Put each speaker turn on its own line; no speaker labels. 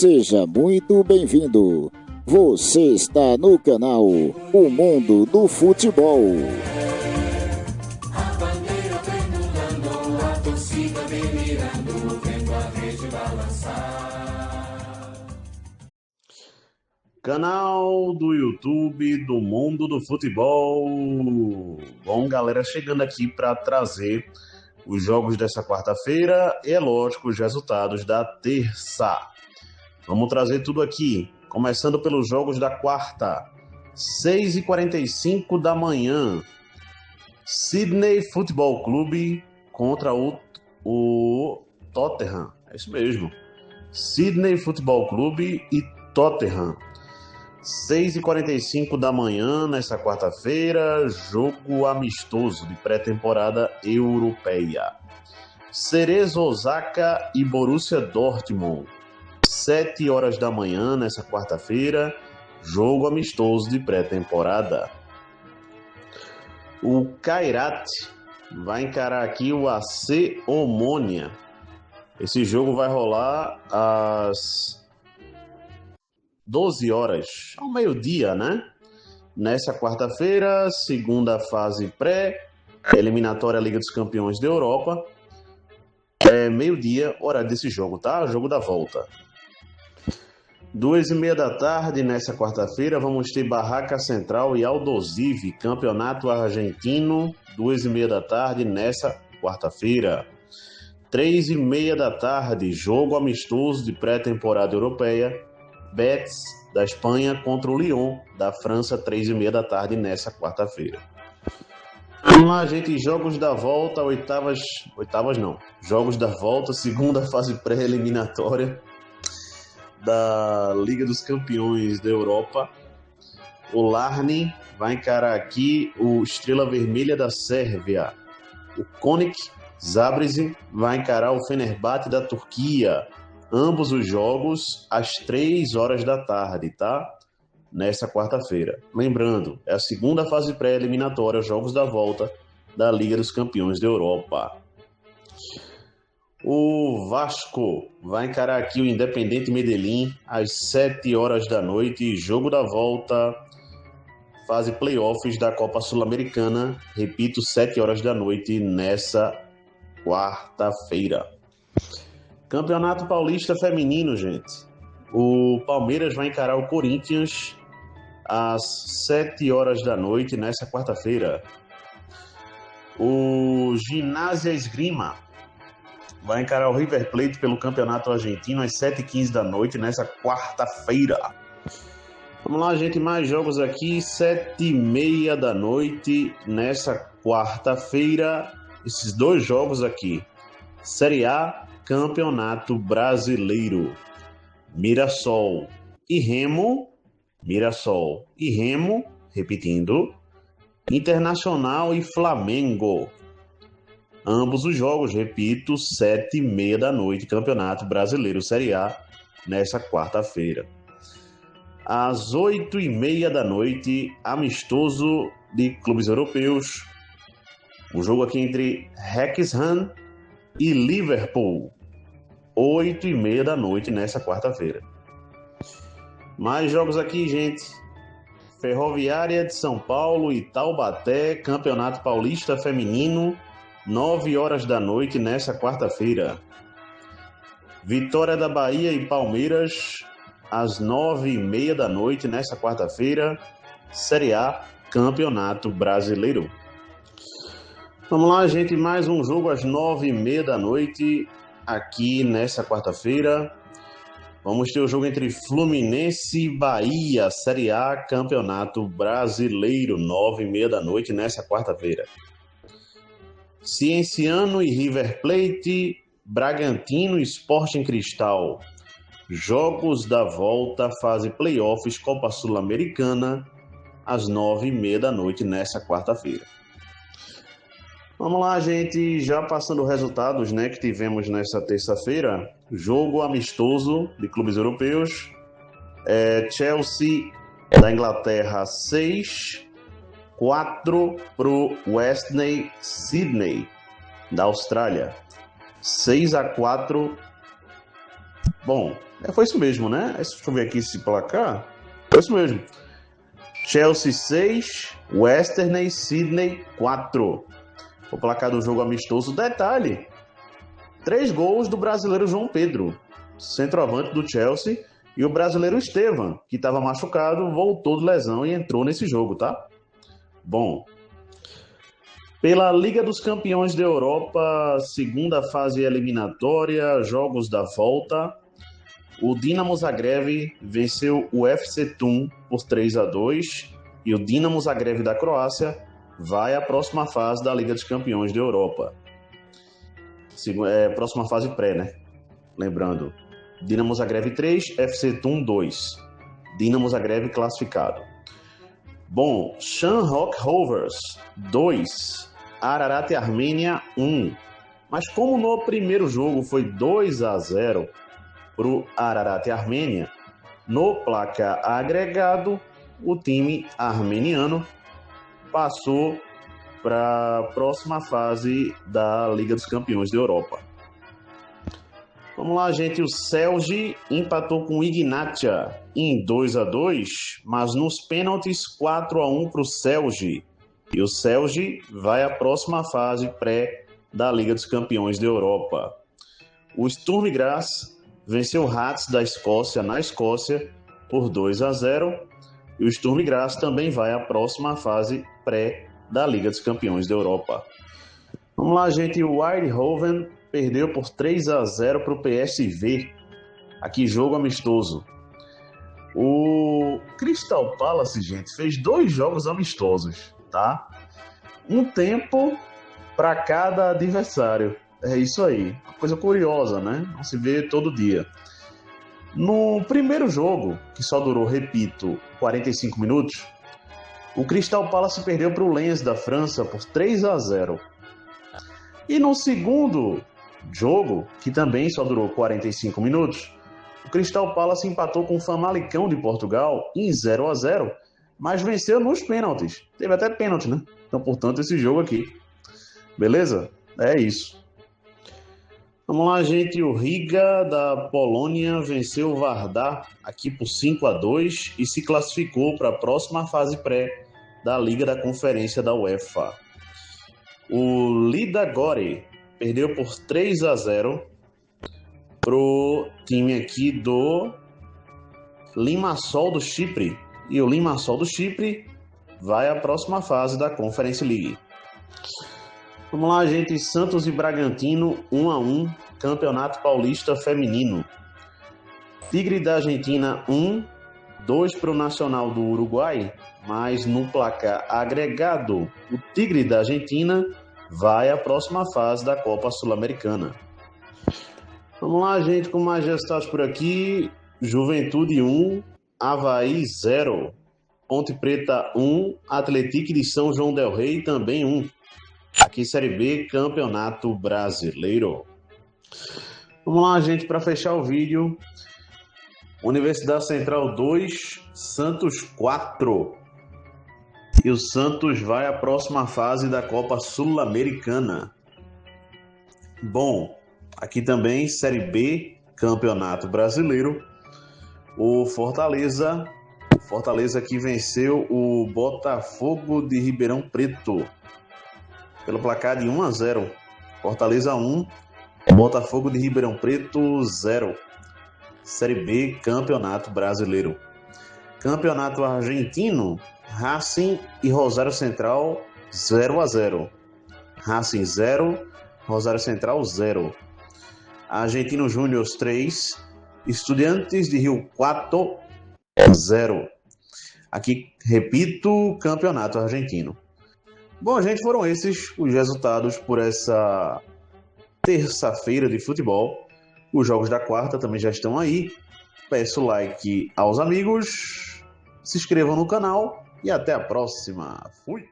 Seja muito bem-vindo. Você está no canal O Mundo do Futebol.
A bandeira pendulando, a torcida delirando, vendo a rede balançar.
Canal do YouTube do Mundo do Futebol. Bom, galera, chegando aqui para trazer os jogos dessa quarta-feira e, é lógico, os resultados da terça. Vamos trazer tudo aqui, começando pelos jogos da quarta. 6h45 da manhã. Sydney Futebol Clube contra o Tottenham. É isso mesmo. Sydney Futebol Clube e Tottenham. 6h45 da manhã, nessa quarta-feira, jogo amistoso de pré-temporada europeia. Cerezo Osaka e Borussia Dortmund. 7 horas da manhã, nessa quarta-feira, jogo amistoso de pré-temporada. O Kairat vai encarar aqui o AC Omonia. Esse jogo vai rolar às 12 horas, ao meio-dia, né? Nessa quarta-feira, segunda fase pré-eliminatória Liga dos Campeões da Europa. É meio-dia, horário desse jogo, tá? Jogo da volta. 2h30 da tarde, nessa quarta-feira, vamos ter Barraca Central e Aldosivi, Campeonato Argentino, 2h30 da tarde, nessa quarta-feira. 3h30 da tarde, jogo amistoso de pré-temporada europeia, Betis, da Espanha, contra o Lyon, da França, 3h30 da tarde, nessa quarta-feira. Vamos lá, gente, jogos da volta, jogos da volta, segunda fase pré-eliminatória da Liga dos Campeões da Europa. O Larni vai encarar aqui o Estrela Vermelha da Sérvia. O Konik Zabrze vai encarar o Fenerbahçe da Turquia. Ambos os jogos às 3 horas da tarde, tá? Nessa quarta-feira. Lembrando, é a segunda fase pré-eliminatória, jogos da volta da Liga dos Campeões da Europa. O Vasco vai encarar aqui o Independente Medellín às 7 horas da noite, jogo da volta, fase playoffs da Copa Sul-Americana, repito, 7 horas da noite nessa quarta-feira. Campeonato Paulista Feminino, gente. O Palmeiras vai encarar o Corinthians às 7 horas da noite nessa quarta-feira. O Ginásio Esgrima vai encarar o River Plate pelo Campeonato Argentino às 7h15 da noite, nessa quarta-feira. Vamos lá, gente, mais jogos aqui, 7h30 da noite, nessa quarta-feira. Esses dois jogos aqui. Série A, Campeonato Brasileiro. Mirassol e Remo, repetindo, Internacional e Flamengo. Ambos os jogos, repito, 7h30 da noite, Campeonato Brasileiro Série A, nessa quarta-feira. Às 8h30 da noite, amistoso de clubes europeus. O jogo aqui entre Wrexham e Liverpool. 8h30 da noite, nessa quarta-feira. Mais jogos aqui, gente. Ferroviária de São Paulo e Taubaté, Campeonato Paulista Feminino, 9 horas da noite, nessa quarta-feira. Vitória da Bahia e Palmeiras, às 9h30 da noite, nessa quarta-feira. Série A, Campeonato Brasileiro. Vamos lá, gente, mais um jogo às 9h30 da noite, aqui nessa quarta-feira. Vamos ter o jogo entre Fluminense e Bahia, Série A, Campeonato Brasileiro, 9h30 da noite, nessa quarta-feira. Cienciano e River Plate, Bragantino e Sporting Cristal. Jogos da volta, fase playoffs, Copa Sul-Americana, às 9h30 da noite, nessa quarta-feira. Vamos lá, gente, já passando os resultados, né, que tivemos nessa terça-feira. Jogo amistoso de clubes europeus. Chelsea da Inglaterra 6, 4 pro Western Sydney da Austrália. 6-4 Bom, foi isso mesmo, né? Deixa eu ver aqui esse placar. Foi isso mesmo. Chelsea 6, Western Sydney 4. O placar do jogo amistoso. Detalhe: 3 gols do brasileiro João Pedro, centroavante do Chelsea, e o brasileiro Estevam, que estava machucado, voltou de lesão e entrou nesse jogo, tá? Bom, pela Liga dos Campeões da Europa, segunda fase eliminatória, jogos da volta, o Dinamo Zagreb venceu o FC Thun por 3-2 e o Dinamo Zagreb da Croácia vai à próxima fase da Liga dos Campeões da Europa. Próxima fase pré, né? Lembrando, Dinamo Zagreb 3, FC Thun 2. Dinamo Zagreb classificado. Bom, Shamrock Rovers 2, Ararat Armênia 1. Mas como no primeiro jogo foi 2-0 para o Ararat Armênia, no placar agregado, o time armeniano passou para a próxima fase da Liga dos Campeões da Europa. Vamos lá, gente. O Celje empatou com o Ignatia em 2-2, mas nos pênaltis 4-1 para o Celje. E o Celje vai à próxima fase pré da Liga dos Campeões da Europa. O Sturm Graz venceu o Hearts da Escócia na Escócia por 2-0. E o Sturm Graz também vai à próxima fase pré da Liga dos Campeões da Europa. Vamos lá, gente. O Eindhoven perdeu por 3-0 para o PSV. Aqui, jogo amistoso. O Crystal Palace, gente, fez 2 jogos amistosos, tá? Um tempo para cada adversário. É isso aí. Uma coisa curiosa, né? Não se vê todo dia. No primeiro jogo, que só durou, repito, 45 minutos, o Crystal Palace perdeu para o Lens da França por 3-0. E no segundo jogo, que também só durou 45 minutos, o Crystal Palace empatou com o Famalicão de Portugal em 0-0, mas venceu nos pênaltis. Teve até pênalti, né? Então, portanto, esse jogo aqui. Beleza? É isso. Vamos lá, gente. O Riga da Polônia venceu o Vardar aqui por 5-2 e se classificou para a próxima fase pré da Liga da Conferência da UEFA. O Lidagore perdeu por 3-0 pro time aqui do Limassol do Chipre. E o Limassol do Chipre vai à próxima fase da Conference League. Vamos lá, gente. Santos e Bragantino 1-1, Campeonato Paulista Feminino. Tigre da Argentina 1, 2 para o Nacional do Uruguai, mas no placar agregado, o Tigre da Argentina vai à próxima fase da Copa Sul-Americana. Vamos lá, gente, com mais resultados por aqui. Juventude 1, Avaí 0. Ponte Preta 1, Atlético de São João del Rei também 1. Aqui Série B, Campeonato Brasileiro. Vamos lá, gente, para fechar o vídeo. Universidade Central 2, Santos 4. E o Santos vai à próxima fase da Copa Sul-Americana. Bom, aqui também Série B, Campeonato Brasileiro. O Fortaleza que venceu o Botafogo de Ribeirão Preto pelo placar de 1-0. Fortaleza 1, Botafogo de Ribeirão Preto 0. Série B, Campeonato Brasileiro. Campeonato Argentino, Racing e Rosário Central 0-0. Racing 0, Rosário Central 0. Argentino Júnior 3, Estudiantes de Rio 4 0. Aqui, repito, Campeonato Argentino. Bom, gente, foram esses os resultados por essa terça-feira de futebol. Os jogos da quarta também já estão aí. Peço like aos amigos, se inscrevam no canal e até a próxima. Fui!